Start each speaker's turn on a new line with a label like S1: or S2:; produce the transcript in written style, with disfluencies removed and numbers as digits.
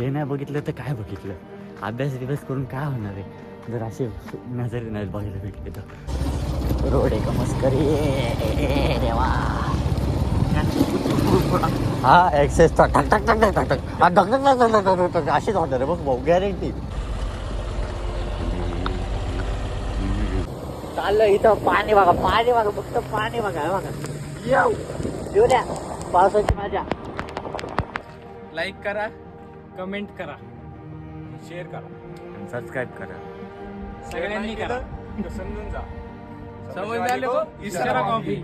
S1: हे नाही बघितलं तर काय बघितलं? अभ्यास करून काय होणार आहे जर असे नजरे नाही बघायला भेटले तर. रोड आहे का मस्करी देवा. हा एक्सेस टक टक टक टक टक टक टक टक अशीच होणार आहे बघ भाऊ, गॅरंटी. चाललं इथं पाणी बघा फक्त पाणी बघा. येऊ द्या पावसाची मजा.
S2: लाईक करा, कमेंट करा, शेअर करा,
S1: सबस्क्राईब करा.
S2: सगळ्यांनी करा. समजून जा. समज झाले को इशारा कॉफी.